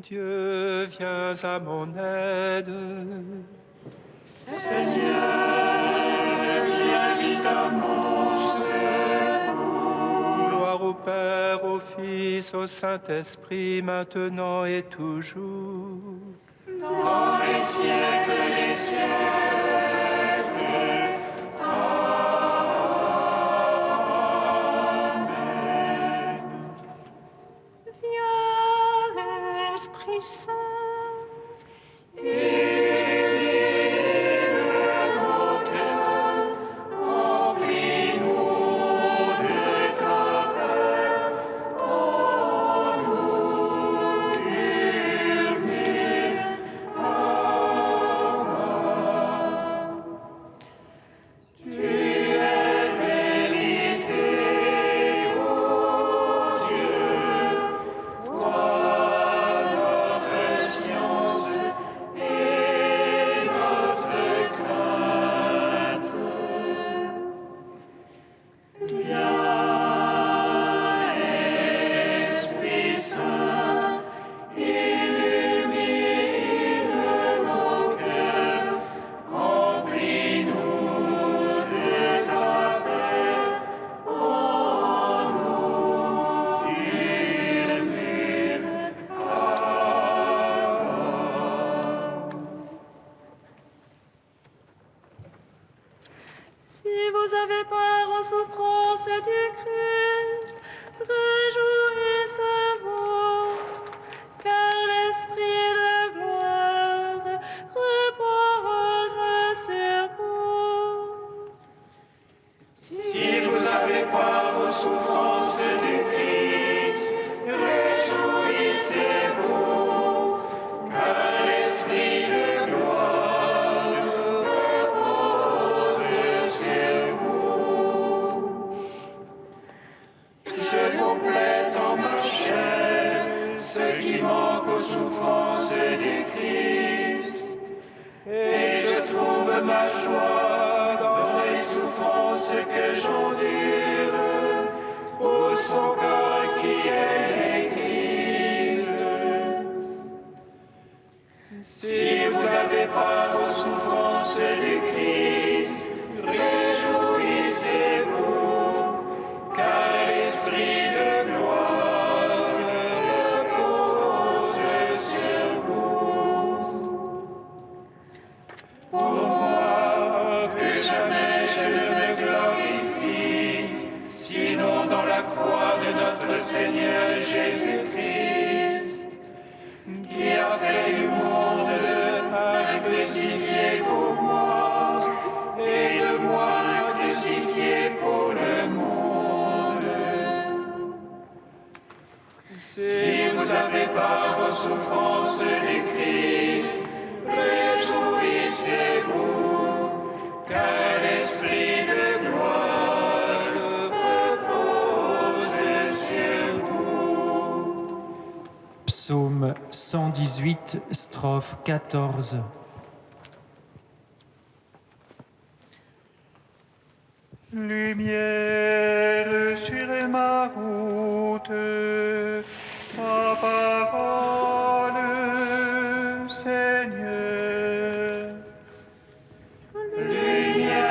Dieu, viens à mon aide. Seigneur, viens vite à mon secours. Gloire au Père, au Fils, au Saint-Esprit, maintenant et toujours. Dans les siècles des siècles. Amen. Viens, Esprit Saint. Si vous avez peur aux souffrances du Christ, réjouissez-vous, car l'Esprit de gloire repose sur vous. Si vous avez peur aux souffrances du Christ, réjouissez-vous, car l'Esprit de gloire repose sur vous. Je complète en ma chair ce qui manque aux souffrances du Christ, et je trouve ma joie dans les souffrances que j'endure pour son corps qui est l'Église. Si vous avez peur aux souffrances du Christ, réjouissez-vous, car l'Esprit de gloire repose sur vous. Pour moi, que jamais je ne me glorifie, sinon dans la croix de notre Seigneur Jésus-Christ, qui a fait du monde un crucifié pour moi, et de moi un crucifié pour le monde. Si vous avez peur aux souffrances du Christ, réjouissez-vous, car l'Esprit de gloire repose sur vous. Psaume 118, strophe 14. Lumière sur ma route, ta parole, Seigneur. Lumière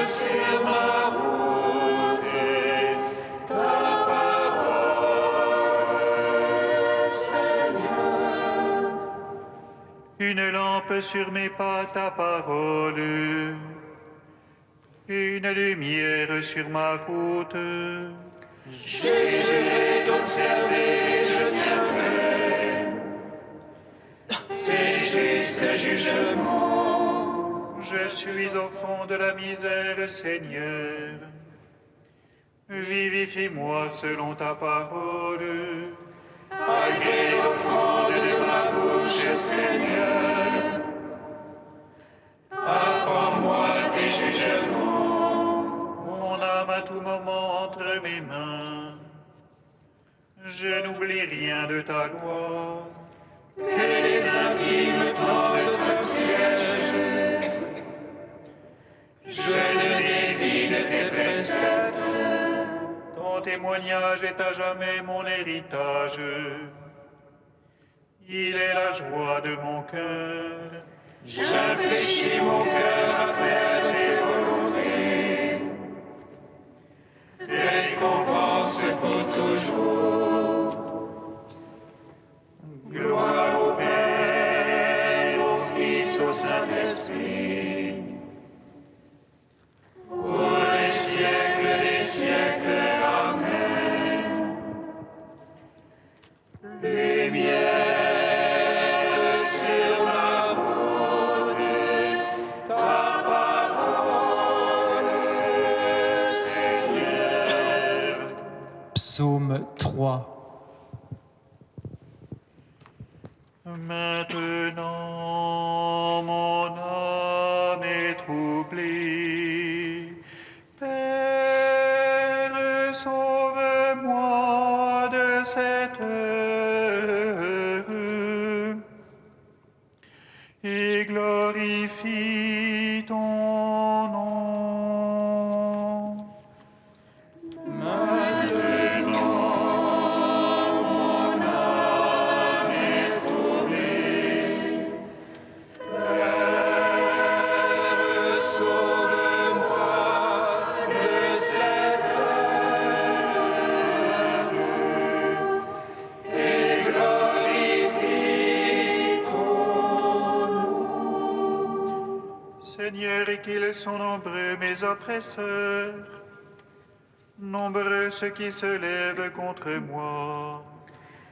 sur ma route, ta parole, Seigneur. Une lampe sur mes pas, ta parole. Une lumière sur ma route. J'ai juré d'observer, je tiendrai tes justes jugements. Je suis au fond de la misère, Seigneur. Vivifie-moi selon ta parole. Agrée l'offrande de ma bouche, Seigneur. Apprends-moi tes jugements. Mon âme à tout moment entre mes mains. Je n'oublie rien de ta loi. Que les impies me tendent un piège. Je ne dévie de tes préceptes. Ton témoignage est à jamais mon héritage. Il est la joie de mon cœur. J'infléchis mon cœur à faire tes volontés. Récompense pour toujours. Gloire au Père, au Fils, au Saint-Esprit. Pour les siècles des siècles. Amen. Lumière sur ma route, ta parole, Seigneur. Psaume 3. Maintenant, mon âme est troublée. Père, sauve-moi de cette heure et glorifie ton nom. Seigneur, et qu'ils sont nombreux mes oppresseurs, nombreux ceux qui se lèvent contre moi.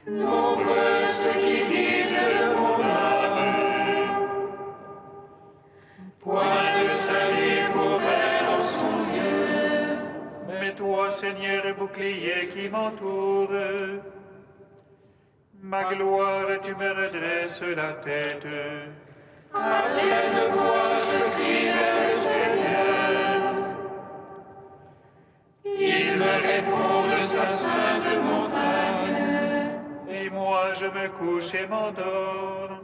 Nombreux ceux qui disent de mon âme, point de salut pour elle en son Dieu. Mais toi, Seigneur, bouclier qui m'entoure, ma gloire, tu me redresses la tête. À pleine voix, je crie vers le Seigneur. Il me répond de sa sainte montagne. Et moi, je me couche et m'endors.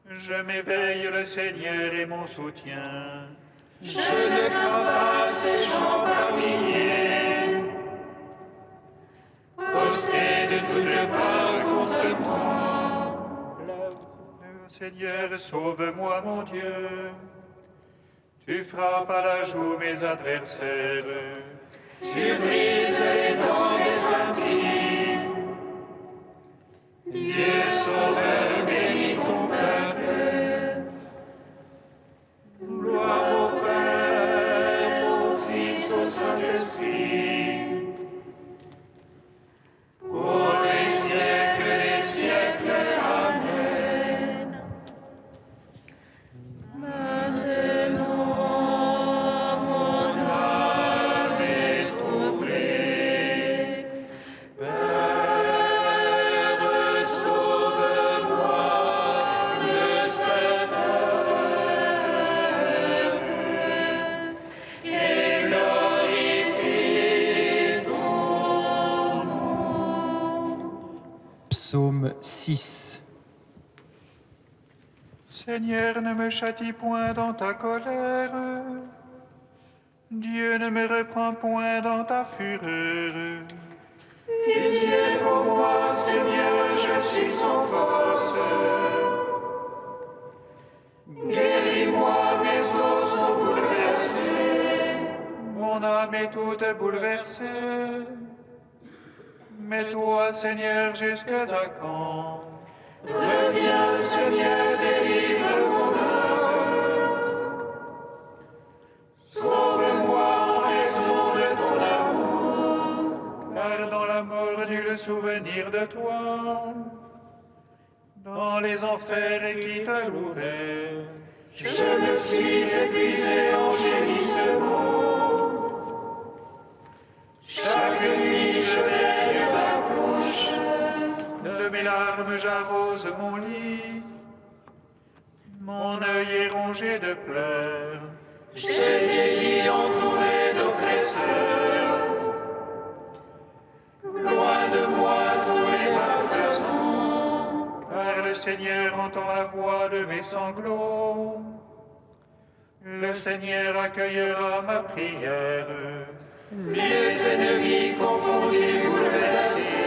Je m'éveille, le Seigneur est mon soutien. Je ne crains pas ces gens par milliers, postés de toutes parts contre moi. Seigneur, sauve-moi, mon Dieu. Tu frappes à la joue mes adversaires. Tu brises les dents des impies. Dieu sauveur, bénis ton peuple. Gloire au Père, au Fils, au Saint-Esprit. Pour les siècles des siècles. Amen. Maintenant, mon âme est troublée. Père, sauve-moi de cette heure et glorifie ton nom. Psaume 6. Seigneur, ne me châtie point dans ta colère. Dieu ne me reprend point dans ta fureur. Pitié pour moi, Seigneur, je suis sans force. Guéris-moi, mes os sont bouleversés. Mon âme est toute bouleversée. Mais toi, Seigneur, jusqu'à quand? Reviens, Seigneur, délivre mon âme. Sauve-moi en raison de ton amour. Car dans la mort, nul souvenir de toi. Dans les enfers, et qui te louait. Je me suis épuisé en gémissements. Chaque nuit, je veille ma couche. De mes larmes, j'arrose mon lit. Mon œil est rongé de pleurs. J'ai vieilli entouré d'oppresseurs. Loin de moi tous les malfaisants. Car le Seigneur entend la voix de mes sanglots. Le Seigneur accueillera ma prière. Mes ennemis confondus, bouleversés.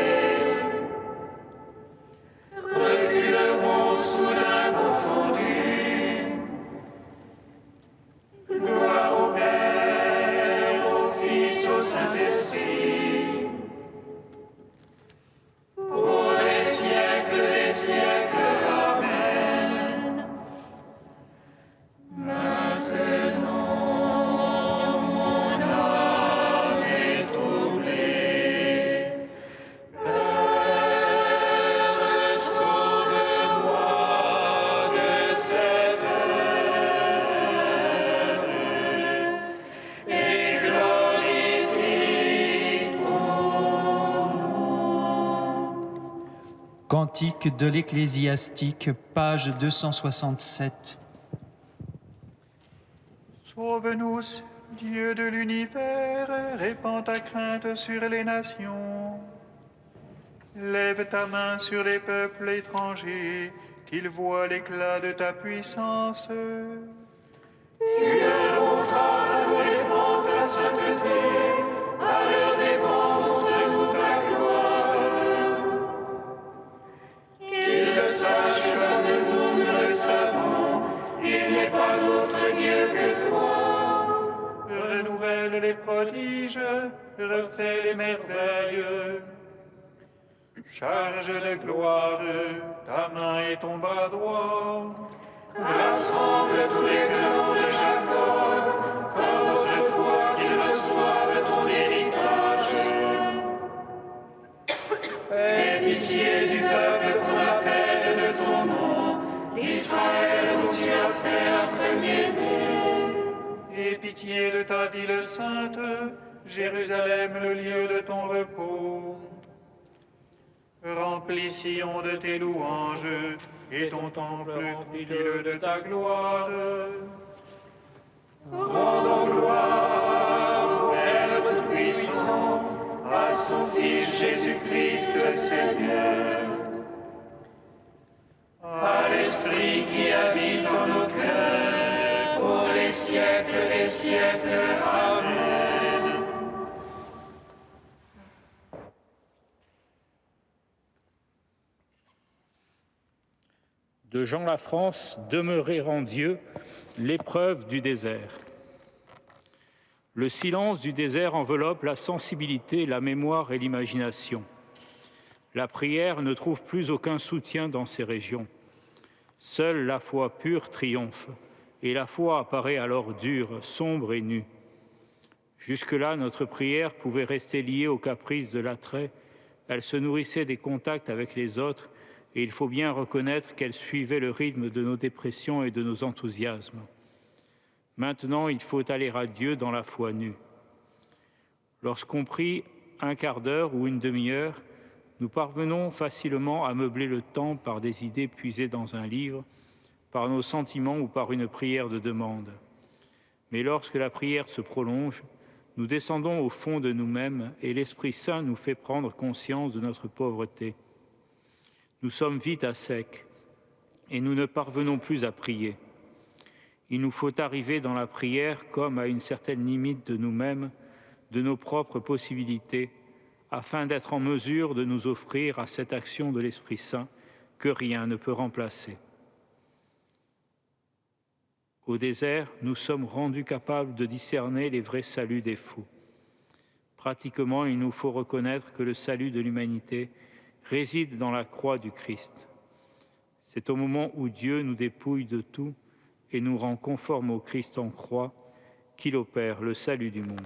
Cantique de l'Ecclésiastique, page 267. Sauve-nous, Dieu de l'univers, répands ta crainte sur les nations. Lève ta main sur les peuples étrangers, qu'ils voient l'éclat de ta puissance. Tu leur montras ta sainteté, à leur dépens montre-nous ta gloire. Qu'ils le sachent comme nous le savons, il n'est pas d'autre Dieu que toi. Renouvelle les prodiges, refais les merveilles. Charge de gloire ta main et ton bras droit. Rassemble tous les clans de Jacob, comme autrefois qu'ils reçoivent ton héritage. Aie pitié du peuple qu'on appelle de ton nom, d'Israël où tu as fait un premier-né. Aie pitié de ta ville sainte, Jérusalem, le lieu de ton repos. Remplis Sion de tes louanges, et ton temple remplis-le de ta gloire. Rendons gloire au Père Tout-Puissant, à son Fils Jésus-Christ le Seigneur, à l'Esprit qui habite en nos cœurs, pour les siècles des siècles. Amen. De Jean Lafrance, demeurer en Dieu, l'épreuve du désert. Le silence du désert enveloppe la sensibilité, la mémoire et l'imagination. La prière ne trouve plus aucun soutien dans ces régions. Seule la foi pure triomphe, et la foi apparaît alors dure, sombre et nue. Jusque-là, notre prière pouvait rester liée aux caprices de l'attrait. Elle se nourrissait des contacts avec les autres, et il faut bien reconnaître qu'elle suivait le rythme de nos dépressions et de nos enthousiasmes. Maintenant, il faut aller à Dieu dans la foi nue. Lorsqu'on prie un quart d'heure ou une demi-heure, nous parvenons facilement à meubler le temps par des idées puisées dans un livre, par nos sentiments ou par une prière de demande. Mais lorsque la prière se prolonge, nous descendons au fond de nous-mêmes et l'Esprit Saint nous fait prendre conscience de notre pauvreté. Nous sommes vite à sec et nous ne parvenons plus à prier. Il nous faut arriver dans la prière comme à une certaine limite de nous-mêmes, de nos propres possibilités, afin d'être en mesure de nous offrir à cette action de l'Esprit Saint que rien ne peut remplacer. Au désert, nous sommes rendus capables de discerner les vrais saluts des faux. Pratiquement, il nous faut reconnaître que le salut de l'humanité réside dans la croix du Christ. C'est au moment où Dieu nous dépouille de tout et nous rend conformes au Christ en croix qu'il opère le salut du monde.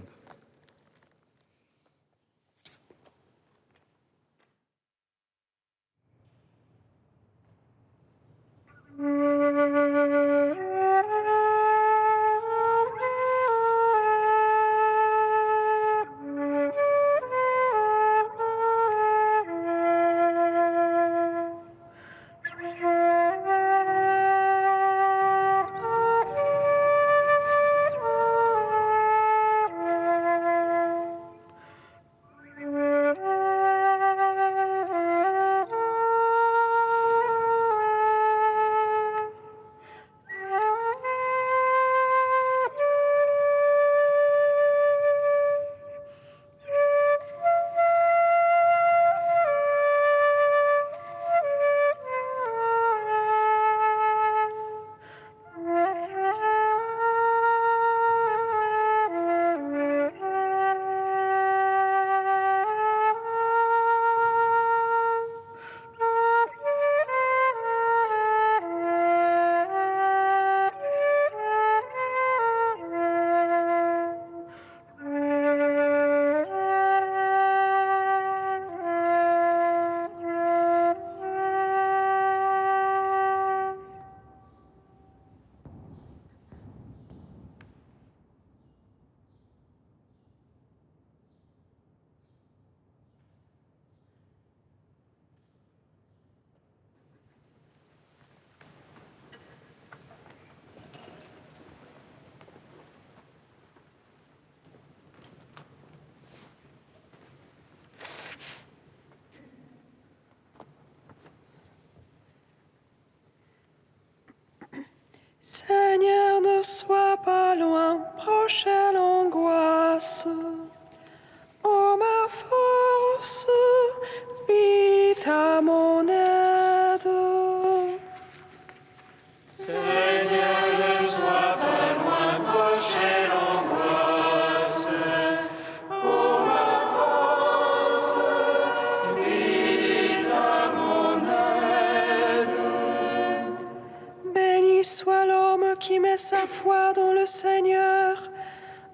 Béni soit l'homme qui met sa foi dans le Seigneur.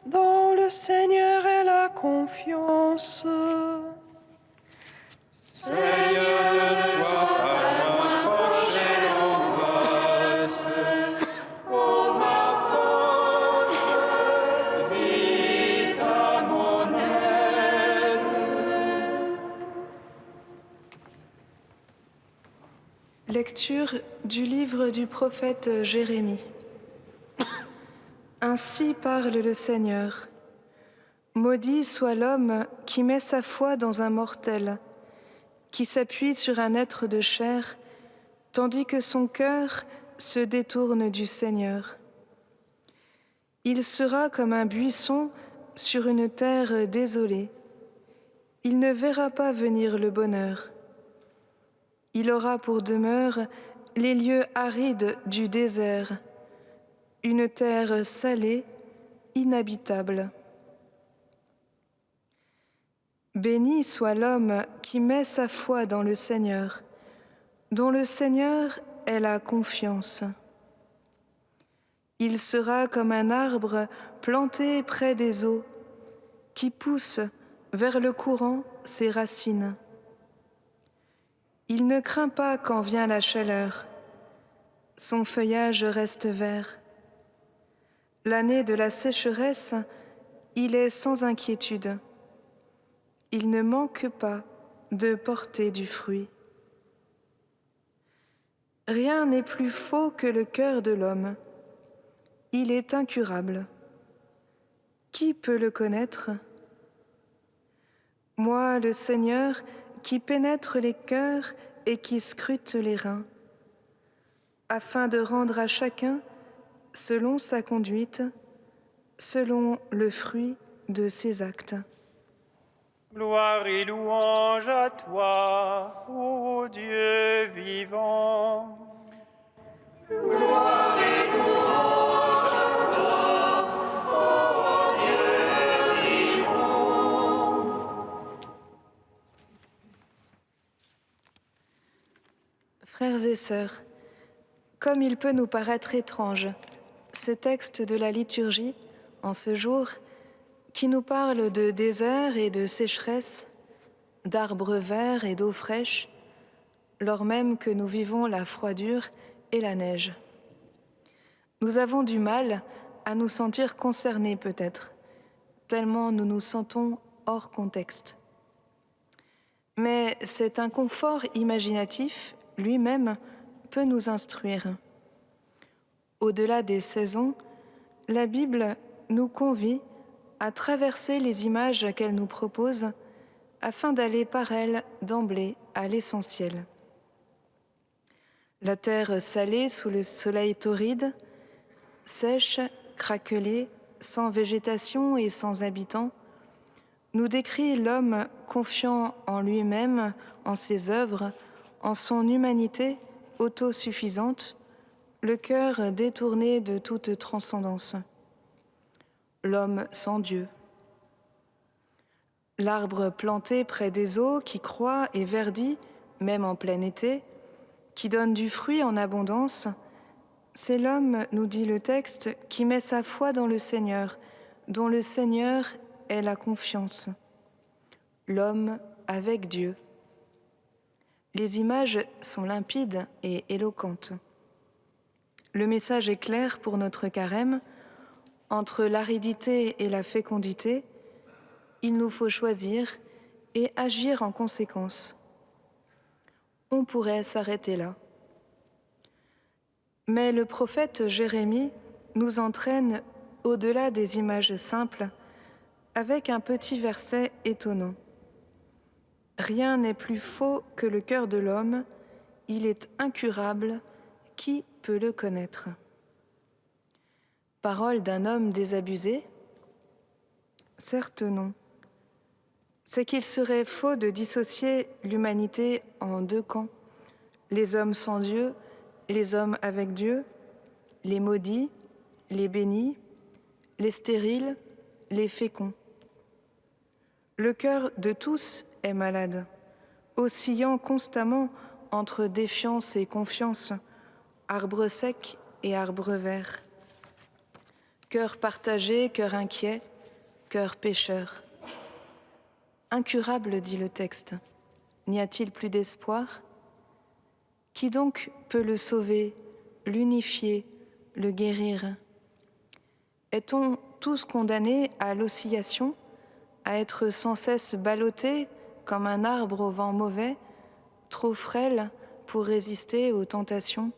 Dans le Seigneur est la confiance. Seigneur, sois par moi penché l'angoisse. Ô ma force, vite à mon aide. Lecture du livre du prophète Jérémie. Ainsi parle le Seigneur. Maudit soit l'homme qui met sa foi dans un mortel, qui s'appuie sur un être de chair, tandis que son cœur se détourne du Seigneur. Il sera comme un buisson sur une terre désolée. Il ne verra pas venir le bonheur. Il aura pour demeure les lieux arides du désert, une terre salée, inhabitable. Béni soit l'homme qui met sa foi dans le Seigneur, dont le Seigneur est la confiance. Il sera comme un arbre planté près des eaux, qui pousse vers le courant ses racines. Il ne craint pas quand vient la chaleur. Son feuillage reste vert. L'année de la sécheresse, il est sans inquiétude. Il ne manque pas de porter du fruit. Rien n'est plus faux que le cœur de l'homme. Il est incurable. Qui peut le connaître ? Moi, le Seigneur, qui pénètre les cœurs et qui scrute les reins, afin de rendre à chacun selon sa conduite, selon le fruit de ses actes. Gloire et louange à toi, ô Dieu vivant. Gloire et louange à toi, ô Dieu vivant. Frères et sœurs, comme il peut nous paraître étrange, ce texte de la liturgie, en ce jour, qui nous parle de désert et de sécheresse, d'arbres verts et d'eau fraîche, lors même que nous vivons la froidure et la neige. Nous avons du mal à nous sentir concernés peut-être, tellement nous nous sentons hors contexte. Mais cet inconfort imaginatif, lui-même, peut nous instruire. Au-delà des saisons, la Bible nous convie à traverser les images qu'elle nous propose afin d'aller par elles d'emblée à l'essentiel. La terre salée sous le soleil torride, sèche, craquelée, sans végétation et sans habitants, nous décrit l'homme confiant en lui-même, en ses œuvres, en son humanité autosuffisante, le cœur détourné de toute transcendance. L'homme sans Dieu. L'arbre planté près des eaux qui croît et verdit, même en plein été, qui donne du fruit en abondance, c'est l'homme, nous dit le texte, qui met sa foi dans le Seigneur, dont le Seigneur est la confiance. L'homme avec Dieu. Les images sont limpides et éloquentes. Le message est clair pour notre carême. Entre l'aridité et la fécondité, il nous faut choisir et agir en conséquence. On pourrait s'arrêter là. Mais le prophète Jérémie nous entraîne au-delà des images simples avec un petit verset étonnant. Rien n'est plus faux que le cœur de l'homme, il est incurable, qui peut le connaître ? Parole d'un homme désabusé ? Certes non. C'est qu'il serait faux de dissocier l'humanité en deux camps, les hommes sans Dieu, les hommes avec Dieu, les maudits, les bénis, les stériles, les féconds. Le cœur de tous est malade, oscillant constamment entre défiance et confiance, arbre sec et arbre vert. Cœur partagé, cœur inquiet, cœur pécheur. Incurable, dit le texte. N'y a-t-il plus d'espoir? Qui donc peut le sauver, l'unifier, le guérir? Est-on tous condamnés à l'oscillation, à être sans cesse ballottés comme un arbre au vent mauvais, trop frêle pour résister aux tentations?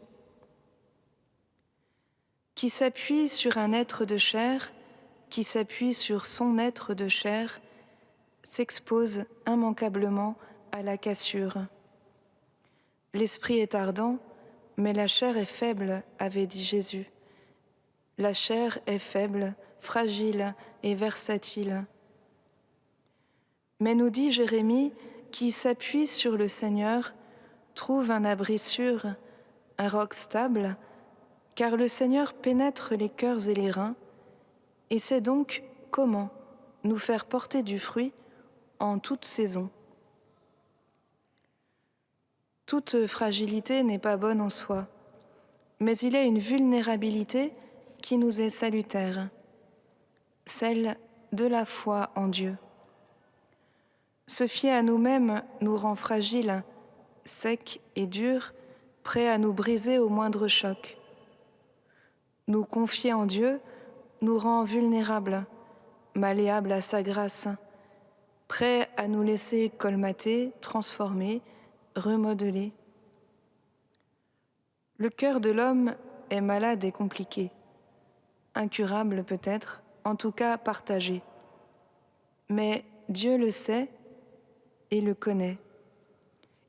Qui s'appuie sur un être de chair, qui s'appuie sur son être de chair, s'expose immanquablement à la cassure. L'esprit est ardent, mais la chair est faible, avait dit Jésus. La chair est faible, fragile et versatile. Mais nous dit Jérémie, qui s'appuie sur le Seigneur, trouve un abri sûr, un roc stable, car le Seigneur pénètre les cœurs et les reins, et sait donc comment nous faire porter du fruit en toute saison. Toute fragilité n'est pas bonne en soi, mais il est une vulnérabilité qui nous est salutaire, celle de la foi en Dieu. Se fier à nous-mêmes nous rend fragiles, secs et durs, prêts à nous briser au moindre choc. Nous confier en Dieu nous rend vulnérables, malléables à sa grâce, prêts à nous laisser colmater, transformer, remodeler. Le cœur de l'homme est malade et compliqué, incurable peut-être, en tout cas partagé. Mais Dieu le sait et le connaît.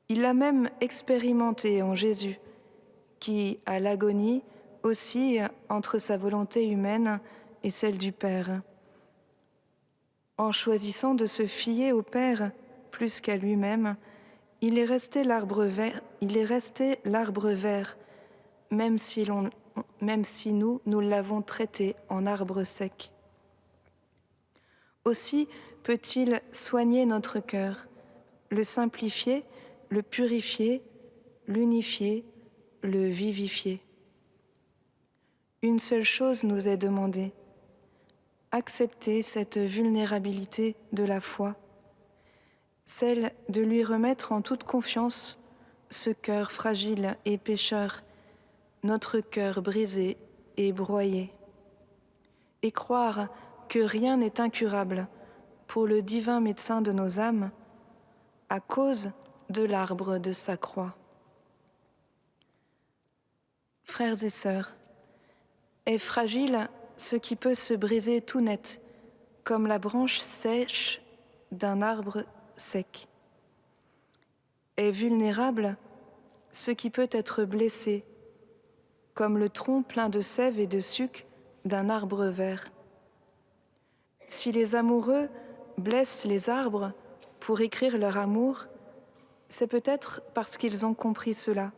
Il l'a même expérimenté en Jésus, qui, à l'agonie, oscille entre sa volonté humaine et celle du Père. En choisissant de se fier au Père plus qu'à lui-même, il est resté l'arbre vert, même si nous l'avons traité en arbre sec. Aussi peut-il soigner notre cœur, le simplifier, le purifier, l'unifier, le vivifier. Une seule chose nous est demandée: accepter cette vulnérabilité de la foi, celle de lui remettre en toute confiance ce cœur fragile et pécheur, notre cœur brisé et broyé, et croire que rien n'est incurable pour le divin médecin de nos âmes à cause de l'arbre de sa croix. Frères et sœurs, est fragile ce qui peut se briser tout net, comme la branche sèche d'un arbre sec. Est vulnérable ce qui peut être blessé, comme le tronc plein de sève et de suc d'un arbre vert. Si les amoureux blessent les arbres pour écrire leur amour, c'est peut-être parce qu'ils ont compris cela.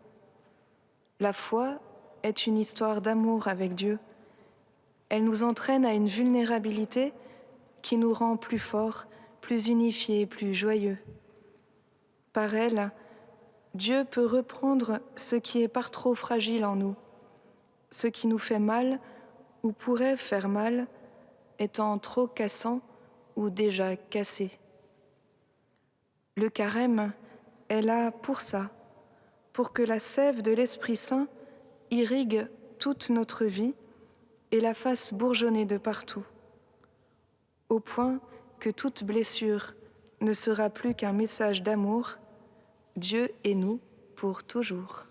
La foi est une histoire d'amour avec Dieu. Elle nous entraîne à une vulnérabilité qui nous rend plus forts, plus unifiés, plus joyeux. Par elle, Dieu peut reprendre ce qui est par trop fragile en nous, ce qui nous fait mal ou pourrait faire mal, étant trop cassant ou déjà cassé. Le carême est là pour ça, pour que la sève de l'Esprit Saint irrigue toute notre vie et la fasse bourgeonner de partout, au point que toute blessure ne sera plus qu'un message d'amour, Dieu et nous pour toujours.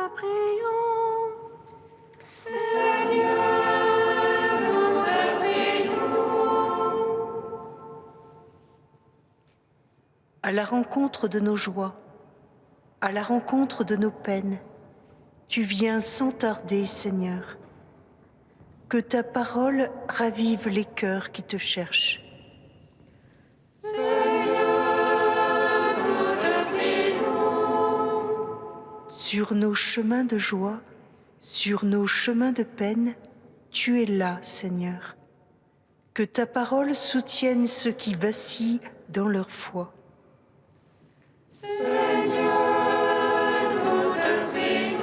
te prions. Seigneur, nous te prions. À la rencontre de nos joies, à la rencontre de nos peines, tu viens sans tarder, Seigneur. Que ta parole ravive les cœurs qui te cherchent. Seigneur, nous te prions. Sur nos chemins de joie, sur nos chemins de peine, tu es là, Seigneur. Que ta parole soutienne ceux qui vacillent dans leur foi. Seigneur, nous te prions.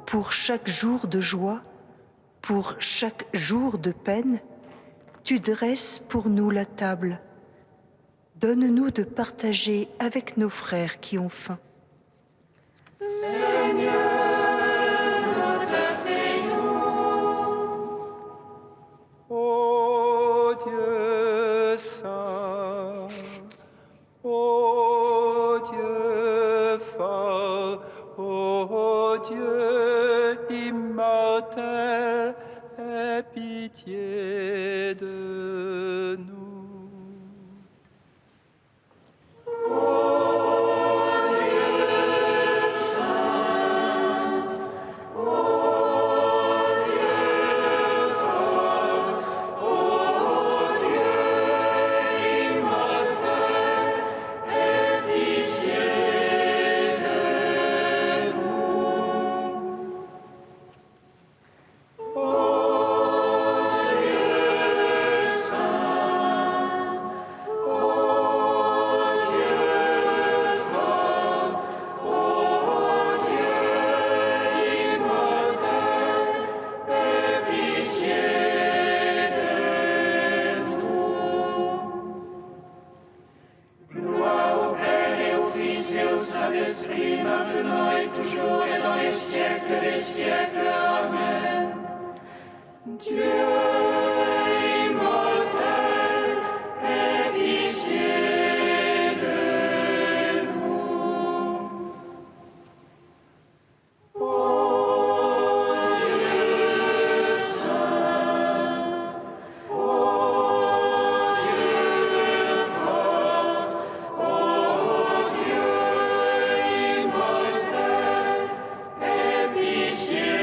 Pour chaque jour de joie, pour chaque jour de peine, tu dresses pour nous la table. Donne-nous de partager avec nos frères qui ont faim. Seigneur, nous te prions. Ô Dieu saint, ô Dieu fort, ô Dieu immortel, aie pitié de nous. Saint-Esprit, maintenant et toujours et dans les siècles des siècles. Amen. Dieu immortel, aie pitié de nous. Ô Dieu saint, ô Dieu fort, ô Dieu immortel, aie pitié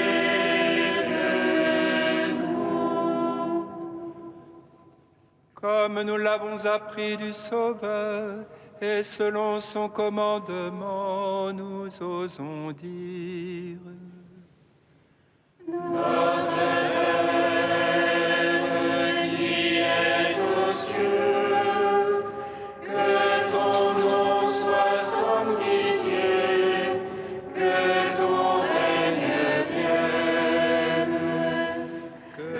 de nous. Comme nous l'avons appris du Sauveur, et selon son commandement, nous osons dire. Notre Père qui es aux cieux, que ton nom soit sanctifié, que ton règne vienne, que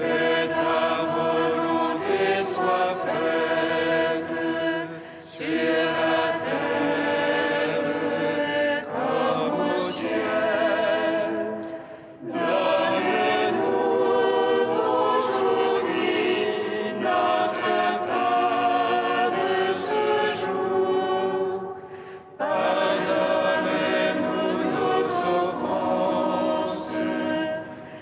ta volonté soit faite sur la terre comme au ciel. Donne-nous aujourd'hui notre pain de ce jour. Pardonne-nous nos offenses,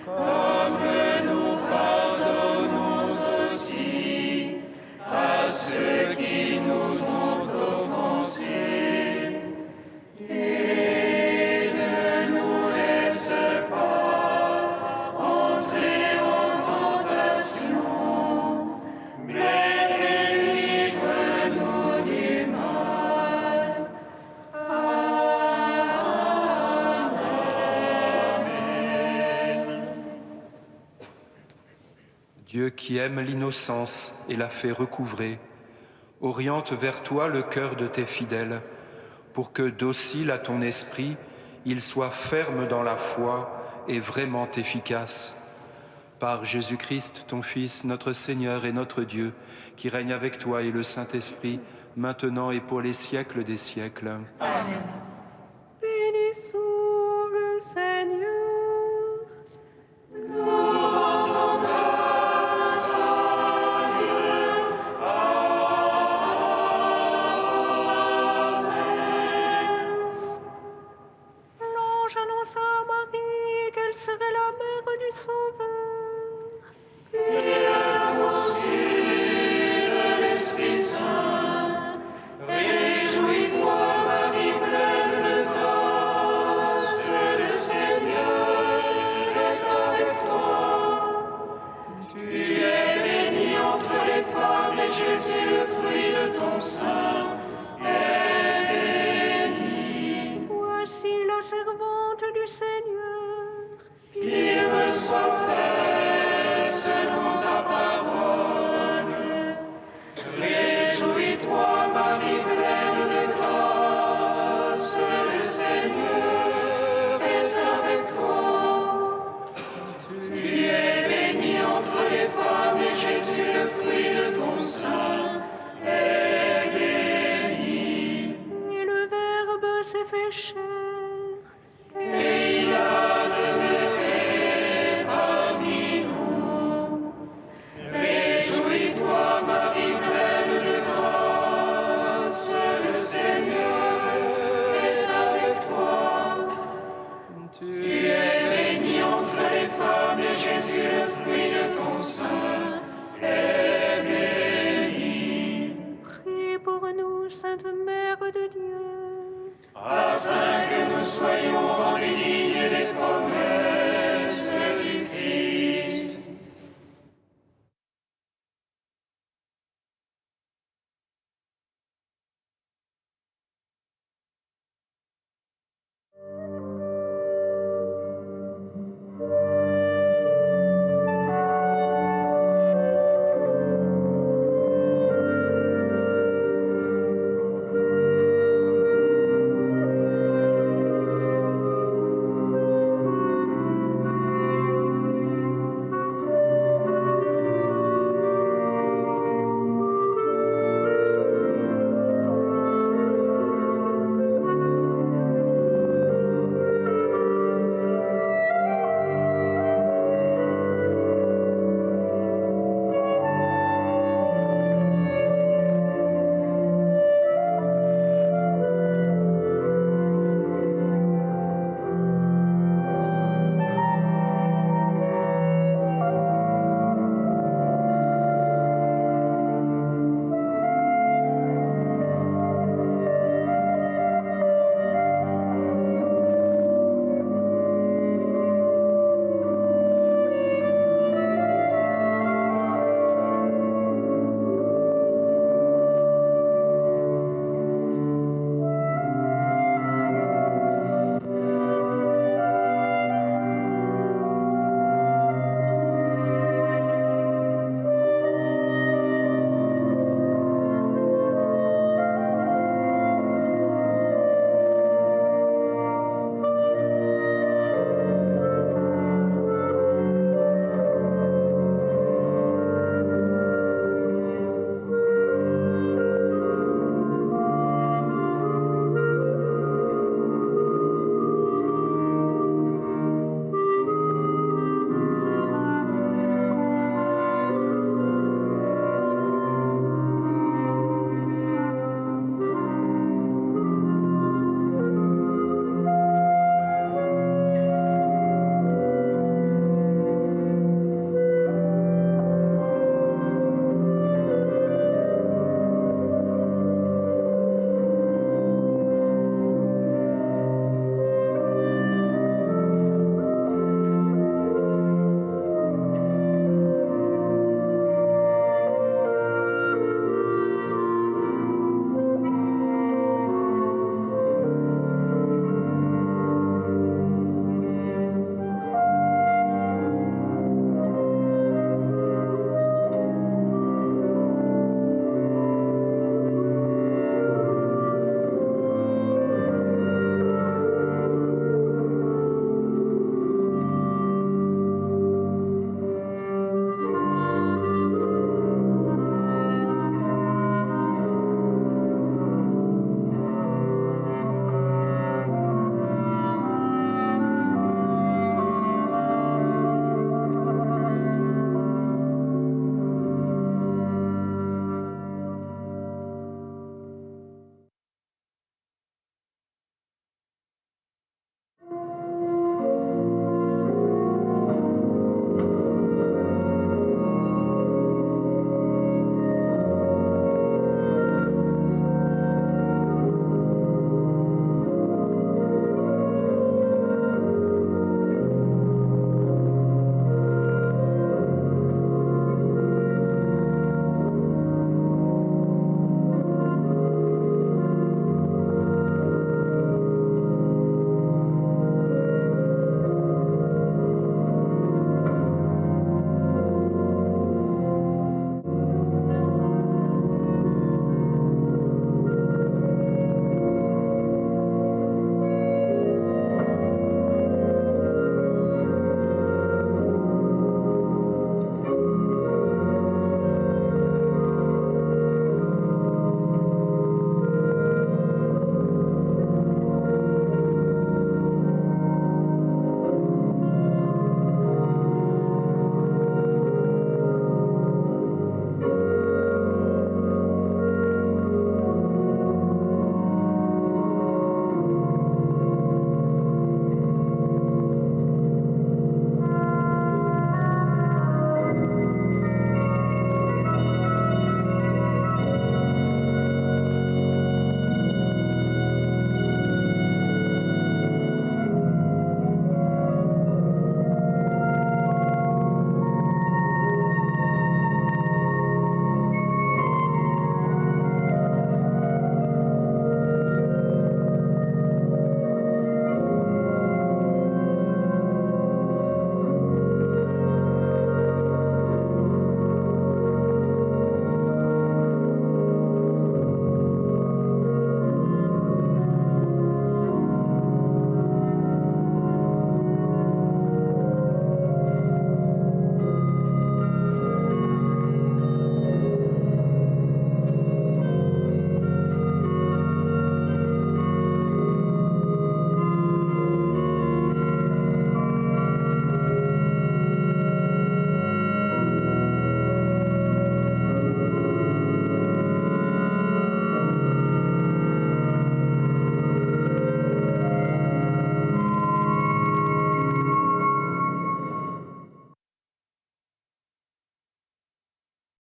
comme nous pardonnons aussi à ceux qui nous ont offensés. Et ne nous laisse pas entrer en tentation, mais délivre-nous du mal. Dieu qui aime l'innocence et la fait recouvrer, oriente vers toi le cœur de tes fidèles, pour que, docile à ton esprit, ils soient fermes dans la foi et vraiment efficaces. Par Jésus-Christ, ton Fils, notre Seigneur et notre Dieu, qui règne avec toi et le Saint-Esprit, maintenant et pour les siècles des siècles. Amen. Bénissons le Seigneur. Nous rendons grâce à Dieu. Amen. Louange Jésus, le fruit de ton sein, est béni. Voici la servante du Seigneur. Qu'il me soit fait selon ta parole. Réjouis-toi, Marie pleine de grâce, le Seigneur est avec toi. Tu es bénie entre les femmes, et Jésus, le fruit de ton sein,